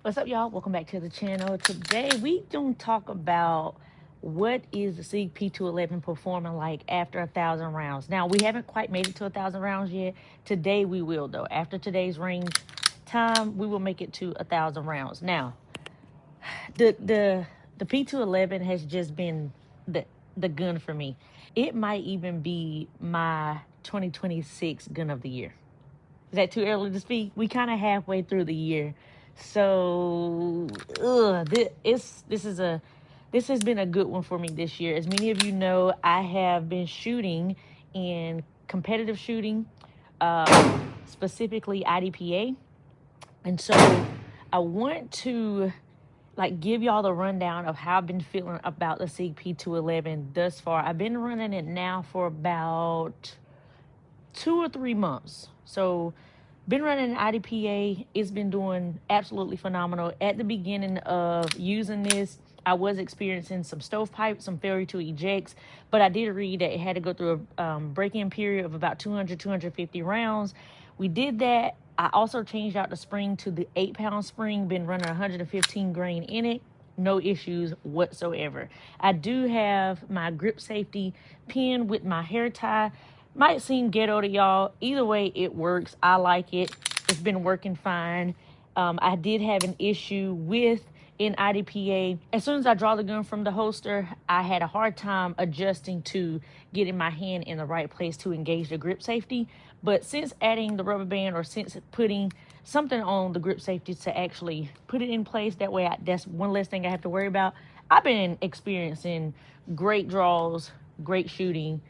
What's up, y'all? Welcome back to the channel. Today we gonna talk about what is the SIG P211 performing like after 1,000 rounds. Now we haven't quite made it to 1,000 rounds yet. Today we will though. After today's range time, we will make it to 1,000 rounds. Now the P211 has just been the gun for me. It might even be my 2026 gun of the year. Is that too early to speak? We kind of halfway through the year, so this has been a good one for me this year. As many of you know, I have been shooting in competitive shooting, specifically IDPA, and so I want to give y'all the rundown of how I've been feeling about the SIG P211 thus far. I've been running it now for about 2 or 3 months. So been running IDPA. It's been doing absolutely phenomenal. At the beginning of using this, I was experiencing some stovepipes, some failure to ejects, but I did read that it had to go through a break-in period of about 200, 250 rounds. We did that. I also changed out the spring to the 8-pound spring, been running 115 grain in it. No issues whatsoever. I do have my grip safety pin with my hair tie. Might seem ghetto to y'all. Either way, it works. I like it. It's been working fine. I did have an issue with in IDPA. As soon as I draw the gun from the holster, I had a hard time adjusting to getting my hand in the right place to engage the grip safety. But since adding the rubber band, or since putting something on the grip safety to actually put it in place, that way that's one less thing I have to worry about. I've been experiencing great draws, great shooting.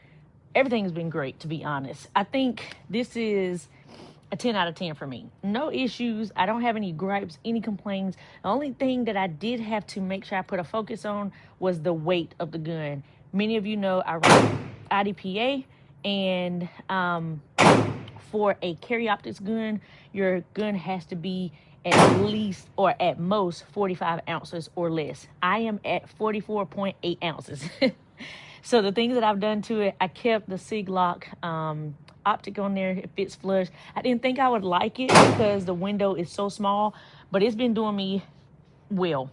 Everything's been great, to be honest. I think this is a 10 out of 10 for me. No issues. I don't have any gripes, any complaints. The only thing that I did have to make sure I put a focus on was the weight of the gun. Many of you know I run IDPA, and for a carry optics gun, your gun has to be at least or at most 45 ounces or less. I am at 44.8 ounces. So the things that I've done to it, I kept the SIG lock optic on there. It fits flush. I didn't think I would like it because the window is so small, but it's been doing me well.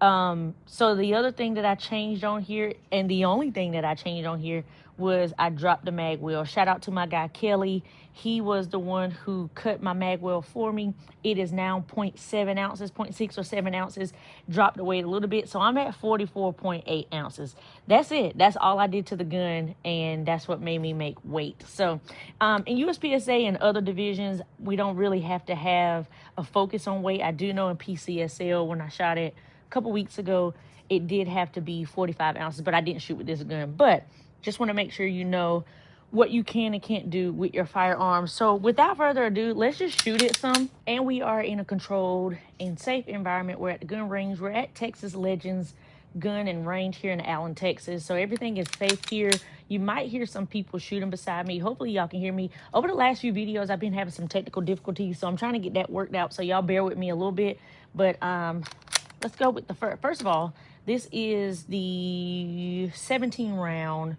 So the other thing that I changed on here, and the only thing that I changed on here, was I dropped the mag wheel. Shout out to my guy Kelly. He was the one who cut my mag wheel for me. It is now 0.7 ounces, 0.6 or 7 ounces. Dropped the weight a little bit, so I'm at 44.8 ounces. That's it. That's all I did to the gun, and that's what made me make weight. So in USPSA and other divisions, we don't really have to have a focus on weight. I do know in PCSL, when I shot it a couple weeks ago, it did have to be 45 ounces, but I didn't shoot with this gun. But just want to make sure you know what you can and can't do with your firearms. So without further ado, let's just shoot it some. And we are in a controlled and safe environment. We're at the gun range. We're at Texas Legends Gun and Range here in Allen, Texas. So everything is safe here. You might hear some people shooting beside me. Hopefully y'all can hear me. Over the last few videos, I've been having some technical difficulties, so I'm trying to get that worked out. So y'all bear with me a little bit. But let's go with the first of all, this is the 17 round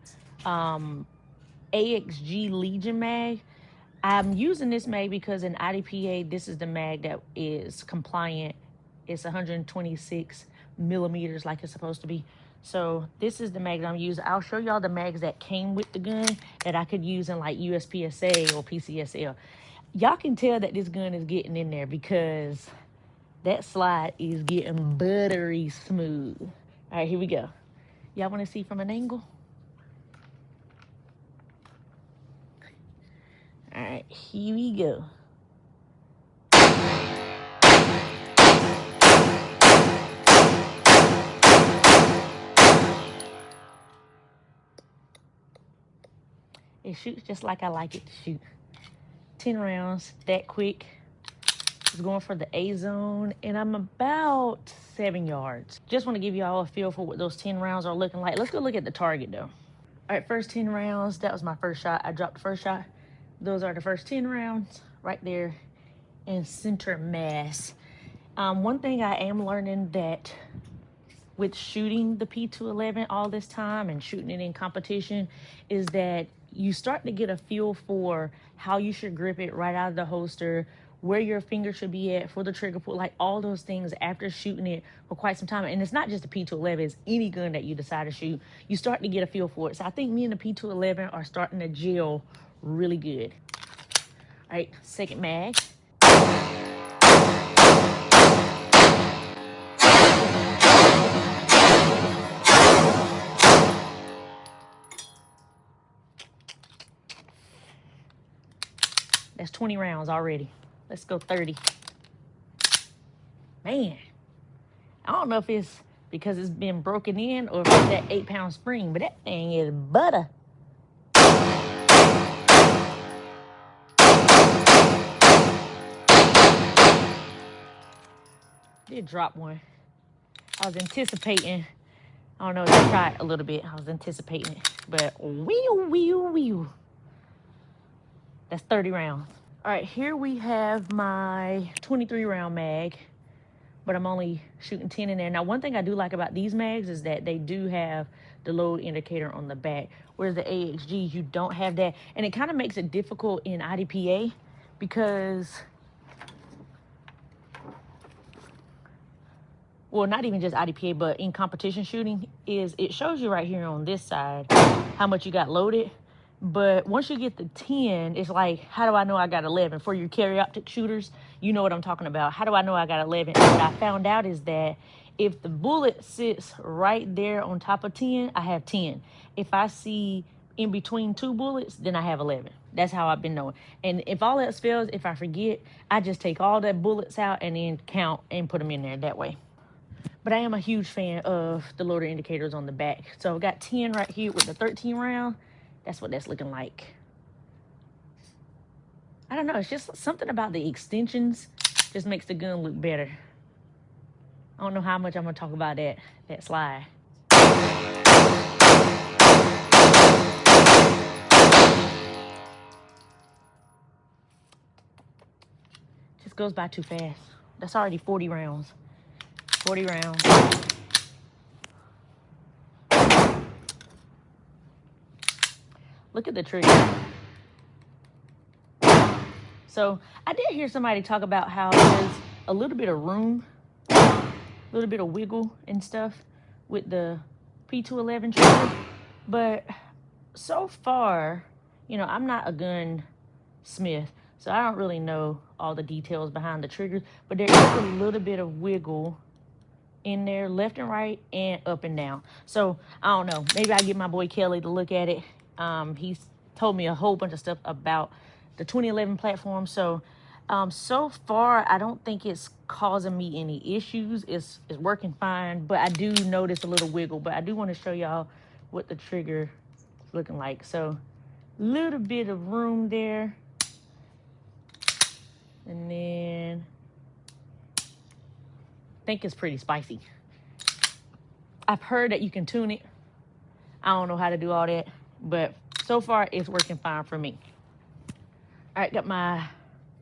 AXG Legion mag. I'm using this mag because in IDPA, this is the mag that is compliant. It's 126 millimeters like it's supposed to be. So this is the mag that I'm using. I'll show y'all the mags that came with the gun that I could use in like USPSA or PCSL. Y'all can tell that this gun is getting in there because that slide is getting buttery smooth. All right, here we go. Y'all want to see from an angle? All right, here we go. It shoots just like I like it to shoot. 10 rounds, that quick. It's going for the A zone, and I'm about 7 yards. Just want to give y'all a feel for what those 10 rounds are looking like. Let's go look at the target, though. All right, first 10 rounds. That was my first shot. I dropped the first shot. Those are the first 10 rounds right there in center mass. One thing I am learning that with shooting the P211 all this time and shooting it in competition is that you start to get a feel for how you should grip it right out of the holster, where your finger should be at for the trigger pull, like all those things after shooting it for quite some time. And it's not just the P211, it's any gun that you decide to shoot. You start to get a feel for it. So I think me and the P211 are starting to gel really good. All right, second mag. That's 20 rounds already. Let's go 30. Man, I don't know if it's because it's been broken in or if it's that 8-pound spring, but that thing is butter. Did drop one. I was anticipating. I don't know, let's try it a little bit. I was anticipating it, but wheel. That's 30 rounds. All right, here we have my 23 round mag, but I'm only shooting 10 in there. Now, one thing I do like about these mags is that they do have the load indicator on the back, whereas the AXGs, you don't have that. And it kind of makes it difficult in IDPA because, well, not even just IDPA, but in competition shooting, is it shows you right here on this side how much you got loaded. But once you get the 10, it's like, how do I know I got 11? For your carry optic shooters, you know what I'm talking about. How do I know I got 11? And what I found out is that if the bullet sits right there on top of 10, I have 10. If I see in between two bullets, then I have 11. That's how I've been knowing. And if all else fails, if I forget, I just take all the bullets out and then count and put them in there that way. But I am a huge fan of the loader indicators on the back. So I've got 10 right here with the 13 round. That's what that's looking like. I don't know. It's just something about the extensions just makes the gun look better. I don't know how much I'm going to talk about that slide. Just goes by too fast. That's already 40 rounds. 40 rounds. Look at the trigger. So I did hear somebody talk about how there's a little bit of room, a little bit of wiggle and stuff with the P211 trigger. But so far, you know, I'm not a gun smith, so I don't really know all the details behind the triggers, but there is a little bit of wiggle in there, left and right and up and down. So I don't know, maybe I get my boy Kelly to look at it. He's told me a whole bunch of stuff about the 2011 platform. So so far I don't think it's causing me any issues. It's working fine, but I do notice a little wiggle. But I do want to show y'all what the trigger is looking like. So a little bit of room there, and then I think it's pretty spicy. I've heard that you can tune it. I don't know how to do all that, but so far it's working fine for me. All right, got my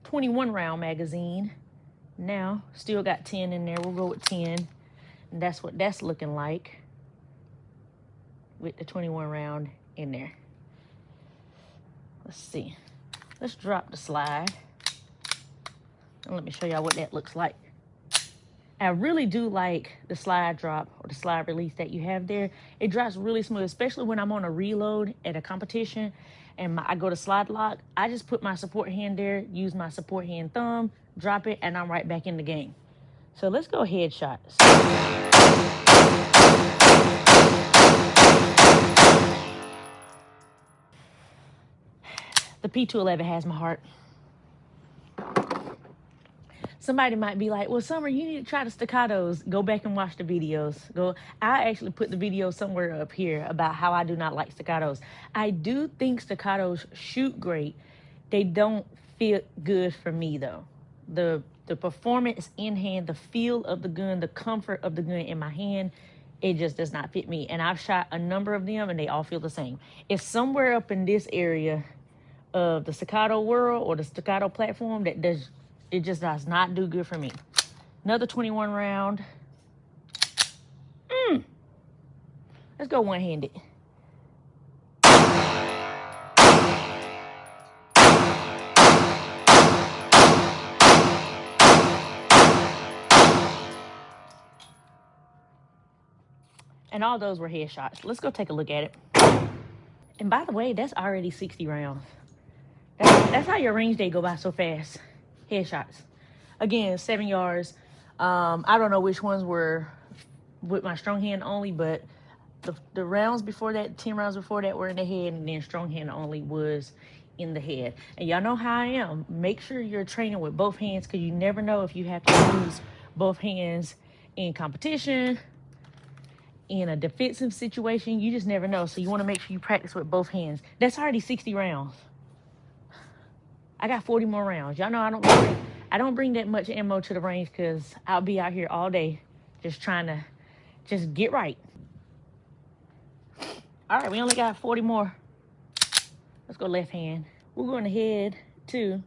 21 round magazine. Now, still got 10 in there. We'll go with 10. And that's what that's looking like with the 21 round in there. Let's see. Let's drop the slide. And let me show y'all what that looks like. I really do like the slide drop or the slide release that you have there. It drops really smooth, especially when I'm on a reload at a competition and I go to slide lock. I just put my support hand there, use my support hand thumb, drop it, and I'm right back in the game. So let's go headshots. The P211 has my heart. Somebody might be like, well, Summer, you need to try the staccatos. Go back and watch the videos. I actually put the video somewhere up here about how I do not like staccatos. I do think staccatos shoot great. They don't feel good for me, though. The performance in hand, the feel of the gun, the comfort of the gun in my hand, it just does not fit me. And I've shot a number of them, and they all feel the same. It's somewhere up in this area of the staccato world or the staccato platform that it just does not do good for me. Another 21 round. Let's go one-handed. And all those were headshots. Let's go take a look at it. And by the way, that's already 60 rounds. That's how your range day go by so fast. Headshots. Again, 7 yards. I don't know which ones were with my strong hand only, but the rounds before that, 10 rounds before that were in the head, and then strong hand only was in the head. And y'all know how I am. Make sure you're training with both hands, because you never know if you have to use both hands in competition, in a defensive situation. You just never know. So you want to make sure you practice with both hands. That's already 60 rounds. I got 40 more rounds. Y'all know I don't bring that much ammo to the range, because I'll be out here all day just trying to just get right. All right, we only got 40 more. Let's go left hand. We're going to head to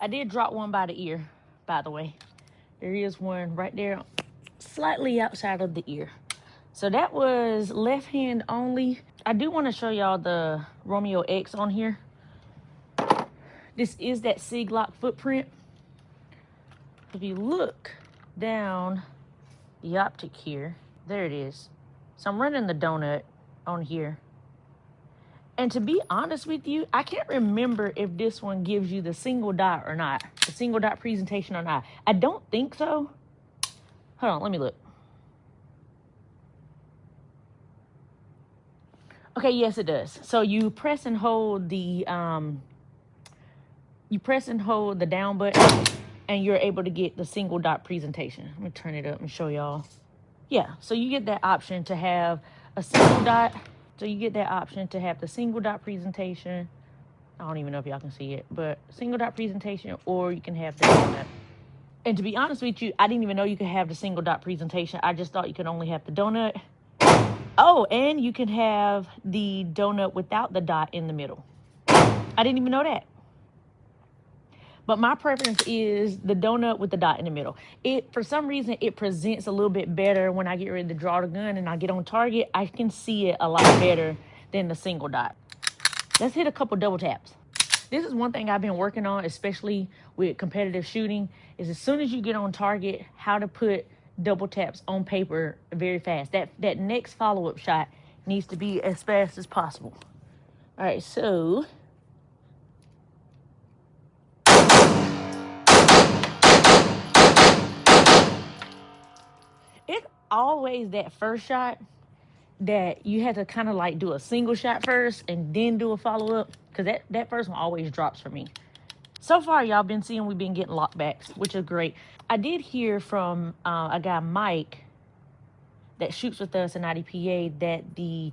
I did drop one by the ear, by the way. There is one right there, slightly outside of the ear. So that was left hand only. I do want to show y'all the Romeo X on here. This is that SIG lock footprint. If you look down the optic here, there it is. So I'm running the donut on here. And to be honest with you, I can't remember if this one gives you the single dot or not, the single dot presentation or not. I don't think so. Hold on, let me look. Okay, yes, it does. So you press and hold the down button, and you're able to get the single dot presentation. Let me turn it up and show y'all. Yeah, so you get that option to have a single dot. So you get that option to have the single dot presentation. I don't even know if y'all can see it, but single dot presentation, or you can have the donut. And to be honest with you, I didn't even know you could have the single dot presentation. I just thought you could only have the donut. Oh, and you can have the donut without the dot in the middle. I didn't even know that. But my preference is the donut with the dot in the middle. For some reason, it presents a little bit better when I get ready to draw the gun and I get on target. I can see it a lot better than the single dot. Let's hit a couple double taps. This is one thing I've been working on, especially with competitive shooting, is as soon as you get on target, how to put double taps on paper very fast. That next follow-up shot needs to be as fast as possible. All right, so it's always that first shot that you have to kind of like do a single shot first and then do a follow-up, because that first one always drops for me. So far, y'all been seeing we've been getting lockbacks, which is great. I did hear from a guy, Mike, that shoots with us in IDPA, that the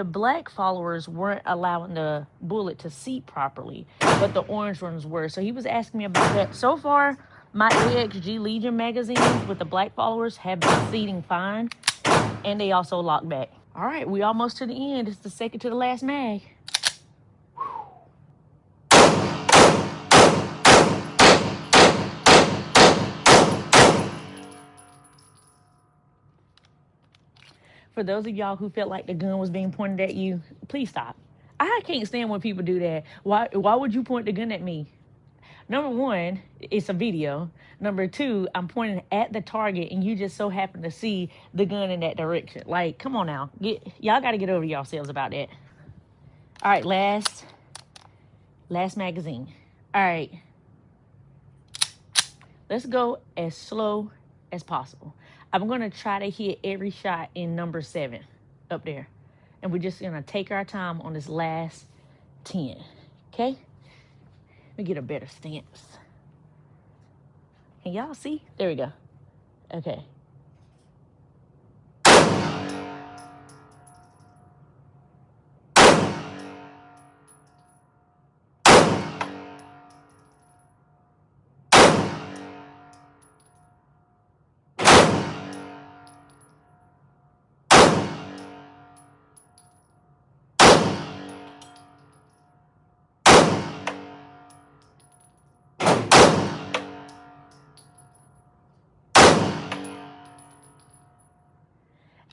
black followers weren't allowing the bullet to seat properly, but the orange ones were. So he was asking me about that. So far, my AXG Legion magazines with the black followers have been seating fine, and they also lock back. All right, we almost to the end. It's the second to the last mag. For those of y'all who felt like the gun was being pointed at you, please stop. I can't stand when people do that. Why would you point the gun at me? Number one, it's a video. Number two, I'm pointing at the target and you just so happen to see the gun in that direction. Like, come on now. Y'all got to get over yourselves about that. All right, last magazine. All right. Let's go as slow as possible. I'm going to try to hit every shot in number 7 up there. And we're just going to take our time on this last 10. Okay? Let me get a better stance. Can y'all see? There we go. Okay.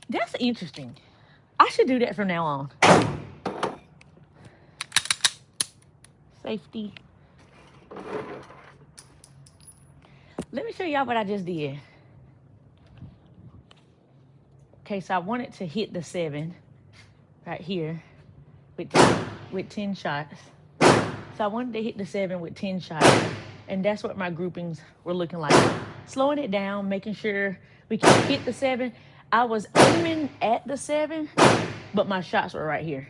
That's interesting. I should do that from now on. Safety. Let me show y'all what I just did. Okay, so I wanted to hit the 7 right here with 10 shots. So I wanted to hit the 7 with 10 shots, and that's what my groupings were looking like. Slowing it down, making sure we can hit the 7. I was aiming at the 7, but my shots were right here.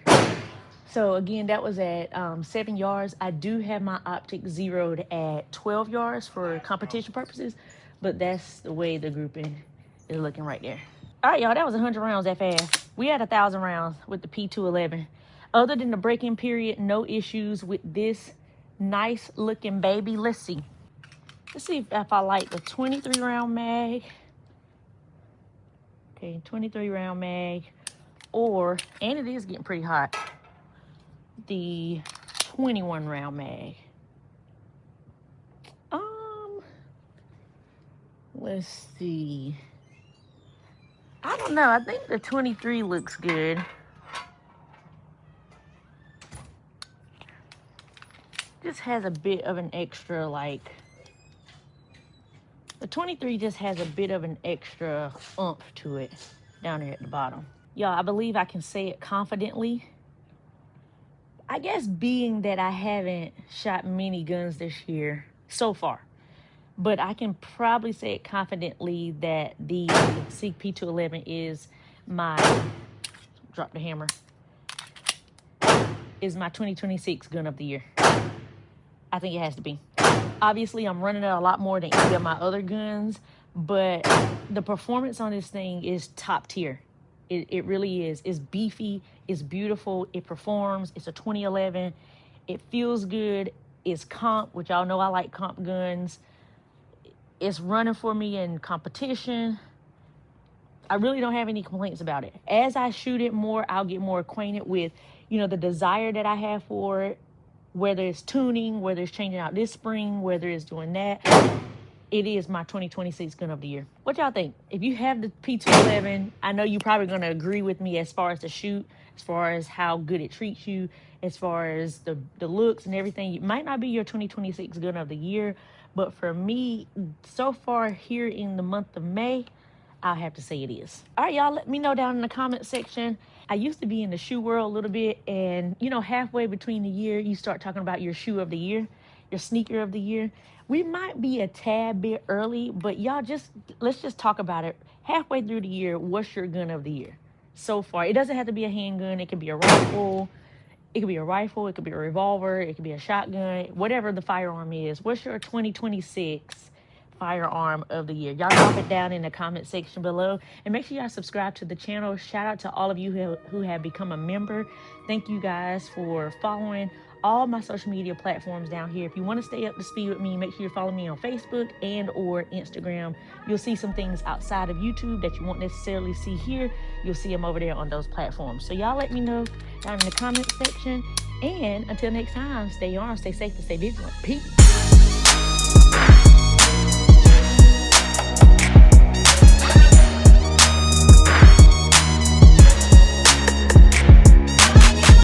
So again, that was at 7 yards. I do have my optic zeroed at 12 yards for competition purposes, but that's the way the grouping is looking right there. All right, y'all, that was 100 rounds that fast. We had 1,000 rounds with the P211. Other than the break-in period, no issues with this nice looking baby. Let's see if I like the 23 round mag. Okay, 23 round mag, or, and it is getting pretty hot, the 21 round mag. Let's see. I don't know. I think the 23 looks good. Just has a bit of an extra, like, the 23 just has a bit of an extra oomph to it down there at the bottom. Y'all, I believe I can say it confidently. I guess being that I haven't shot many guns this year so far, but I can probably say it confidently that the SIG P211 is my, drop the hammer, is my 2026 gun of the year. I think it has to be. Obviously, I'm running it a lot more than any of my other guns, but the performance on this thing is top tier. It really is. It's beefy, it's beautiful, it performs. It's a 2011. It feels good. It's comp, which y'all know I like comp guns. It's running for me in competition. I really don't have any complaints about it. As I shoot it more, I'll get more acquainted with, you know, the desire that I have for it, whether it's tuning, whether it's changing out this spring, whether it's doing that. It is my 2026 gun of the year. What y'all think? If you have the P211, I know you're probably going to agree with me as far as the shoot, as far as how good it treats you, as far as the looks and everything. It might not be your 2026 gun of the year, but for me, so far here in the month of May, I'll have to say it is. All right, y'all, let me know down in the comment section. I used to be in the shoe world a little bit, and, you know, halfway between the year, you start talking about your shoe of the year, your sneaker of the year. We might be a tad bit early, but y'all let's just talk about it. Halfway through the year, what's your gun of the year so far? It doesn't have to be a handgun. It could be a rifle. It could be a rifle. It could be a revolver. It could be a shotgun. Whatever the firearm is. What's your 2026 firearm of the year? Y'all drop it down in the comment section below, and make sure y'all subscribe to the channel. Shout out to all of you who have become a member. Thank you guys for following all my social media platforms down here. If you want to stay up to speed with me, make sure you follow me on Facebook and or Instagram. You'll see some things outside of YouTube that you won't necessarily see here. You'll see them over there on those platforms. So y'all let me know down in the comment section, and until next time, stay armed, stay safe, and stay vigilant. Peace.